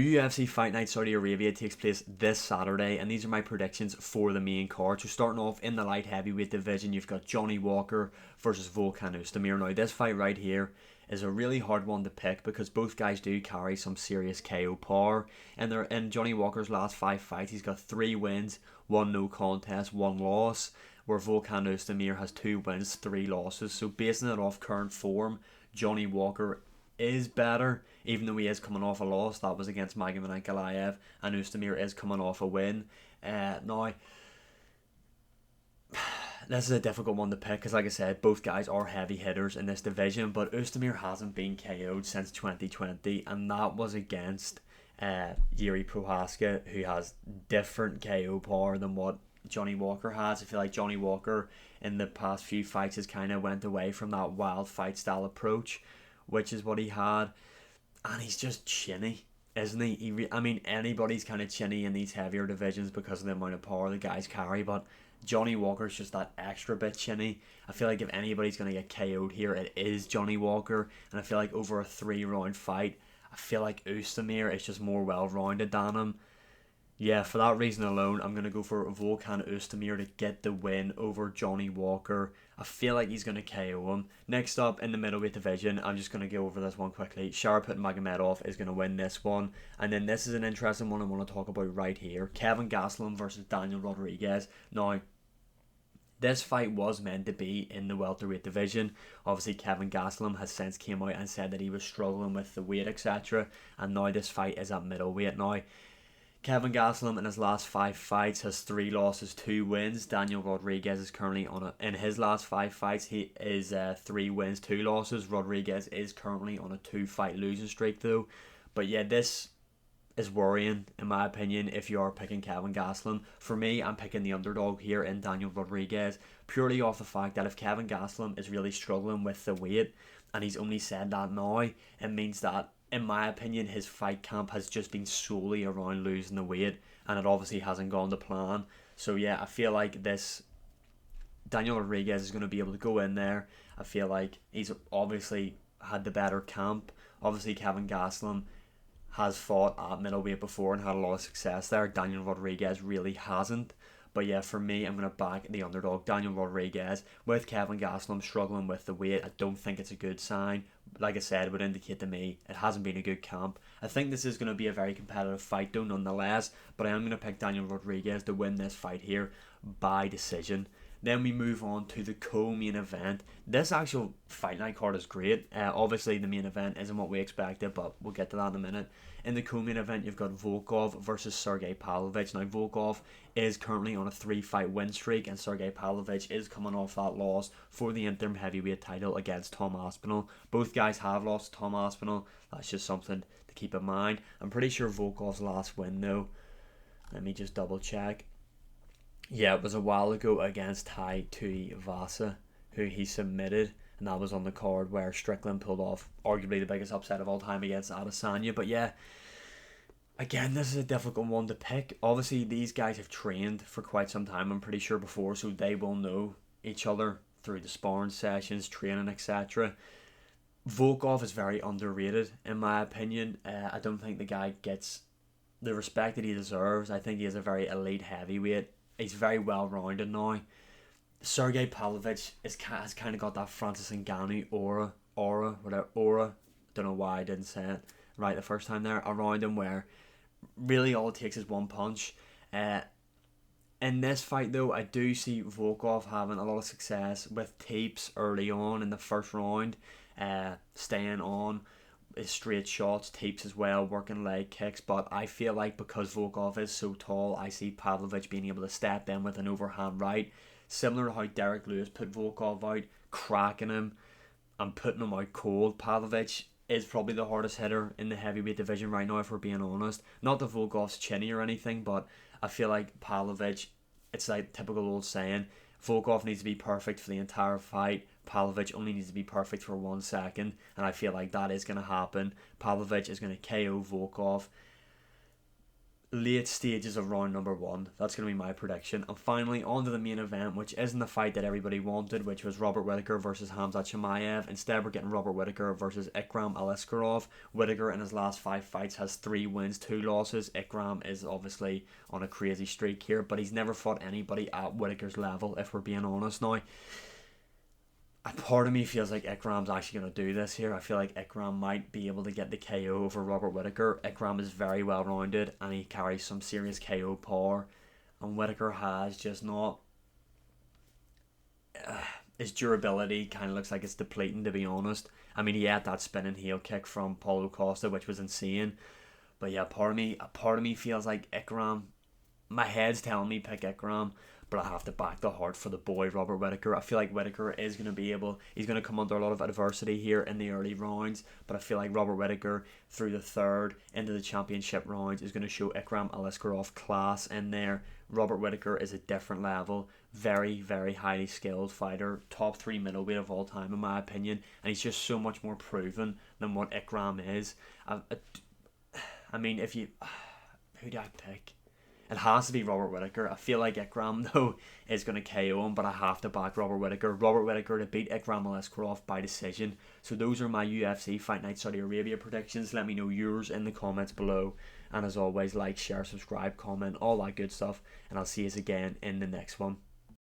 UFC Fight Night Saudi Arabia takes place this Saturday, and these are my predictions for the main card. So starting off in the light heavyweight division, you've got Johnny Walker versus Volkan Oezdemir. Now this fight right here is a really hard one to pick because both guys do carry some serious KO power. And they're in Johnny Walker's last 5 fights, he's got 3 wins, 1 no contest, 1 loss, where Volkan Oezdemir has 2 wins, 3 losses. So basing it off current form, Johnny Walker is better, even though he is coming off a loss. That was against Magomed Ankalaev, and Oezdemir is coming off a win. Now, this is a difficult one to pick because, like I said, both guys are heavy hitters in this division, but Oezdemir hasn't been KO'd since 2020, and that was against Yuri Prohaska, who has different KO power than what Johnny Walker has. I feel like Johnny Walker in the past few fights has kind of went away from that wild fight style approach, which is what he had, and he's just chinny, isn't he? I mean, anybody's kind of chinny in these heavier divisions because of the amount of power the guys carry, but Johnny Walker's just that extra bit chinny. I feel like if anybody's going to get KO'd here, it is Johnny Walker, and I feel like over a 3-round fight, I feel like Oezdemir is just more well-rounded than him. Yeah, for that reason alone, I'm going to go for Volkan Oezdemir to get the win over Johnny Walker. I feel like he's going to KO him. Next up, in the middleweight division, I'm just going to go over this one quickly. Shariput Magomedov is going to win this one. And then this is an interesting one I want to talk about right here. Kevin Gastelum versus Daniel Rodriguez. Now, this fight was meant to be in the welterweight division. Obviously, Kevin Gastelum has since came out and said that he was struggling with the weight, etc. And now this fight is at middleweight. Now, Kevin Gastelum in his last 5 fights has 3 losses, 2 wins. Daniel Rodriguez is currently in his last 5 fights, he is 3 wins, 2 losses. Rodriguez is currently on a 2-fight losing streak though. But yeah, this is worrying in my opinion if you are picking Kevin Gastelum. For me, I'm picking the underdog here in Daniel Rodriguez, purely off the fact that if Kevin Gastelum is really struggling with the weight, and he's only said that now, it means that, in my opinion, his fight camp has just been solely around losing the weight, and it obviously hasn't gone to plan. So yeah, I feel like this Daniel Rodriguez is going to be able to go in there. I feel like he's obviously had the better camp. Obviously, Kevin Gastelum has fought at middleweight before and had a lot of success there. Daniel Rodriguez really hasn't. But yeah, for me, I'm going to back the underdog, Daniel Rodriguez. With Kevin Gastelum struggling with the weight, I don't think it's a good sign. Like I said, it would indicate to me it hasn't been a good camp. I think this is going to be a very competitive fight though, nonetheless. But I am going to pick Daniel Rodriguez to win this fight here by decision. Then we move on to the co-main event. This actual fight night card is great. Obviously, the main event isn't what we expected, but we'll get to that in a minute. In the co-main event, you've got Volkov versus Sergey Pavlovich. Now, Volkov is currently on a 3-fight win streak, and Sergey Pavlovich is coming off that loss for the interim heavyweight title against Tom Aspinall. Both guys have lost to Tom Aspinall. That's just something to keep in mind. I'm pretty sure Volkov's last win, though, let me just double check. Yeah, it was a while ago against Tai Tuivasa, who he submitted, and that was on the card where Strickland pulled off arguably the biggest upset of all time against Adesanya. But yeah, again, this is a difficult one to pick. Obviously, these guys have trained for quite some time, I'm pretty sure, before, so they will know each other through the sparring sessions, training, etc. Volkov is very underrated, in my opinion. I don't think the guy gets the respect that he deserves. I think he is a very elite heavyweight. He's very well-rounded now. Sergey Pavlovich has kind of got that Francis Ngannou aura. Don't know why I didn't say it right the first time there. Around him, where really all it takes is one punch. In this fight, though, I do see Volkov having a lot of success with tapes early on in the first round, staying on straight shots, tapes as well, working leg kicks. But I feel like because Volkov is so tall, I see Pavlovich being able to step in with an overhand right, similar to how Derek Lewis put Volkov out, cracking him and putting him out cold. Pavlovich is probably the hardest hitter in the heavyweight division right now, if we're being honest. Not that Volkov's chinny or anything, but I feel like Pavlovich, it's like typical old saying, Volkov needs to be perfect for the entire fight. Pavlovich only needs to be perfect for 1 second, and I feel like that is going to happen. Pavlovich is going to KO Volkov. late stages of round number 1. That's going to be my prediction. And finally, on to the main event, which isn't the fight that everybody wanted, which was Robert Whittaker versus Hamzat Chimaev. Instead, we're getting Robert Whittaker versus Ikram Aliskerov. Whittaker in his last 5 fights has 3 wins, 2 losses. Ikram is obviously on a crazy streak here, but he's never fought anybody at Whittaker's level, if we're being honest now. A part of me feels like Ikram's actually going to do this here. I feel like Ikram might be able to get the KO over Robert Whittaker. Ikram is very well rounded and he carries some serious KO power. And Whittaker has just not... his durability kind of looks like it's depleting, to be honest. I mean, he had that spinning heel kick from Paulo Costa, which was insane. But yeah, a part of me feels like Ikram... My head's telling me pick Ikram, but I have to back the heart for the boy Robert Whittaker. I feel like Whittaker is going to be able... He's going to come under a lot of adversity here in the early rounds, but I feel like Robert Whittaker through the third into the championship rounds is going to show Ikram Aliskerov class in there. Robert Whittaker is a different level, very, very highly skilled fighter, top 3 middleweight of all time in my opinion, and he's just so much more proven than what Ikram is. I mean, if you... Who do I pick? It has to be Robert Whittaker. I feel like Ikram, though, is going to KO him, but I have to back Robert Whittaker. Robert Whittaker to beat Ikram Aliskerov by decision. So those are my UFC Fight Night Saudi Arabia predictions. Let me know yours in the comments below. And as always, like, share, subscribe, comment, all that good stuff. And I'll see you again in the next one.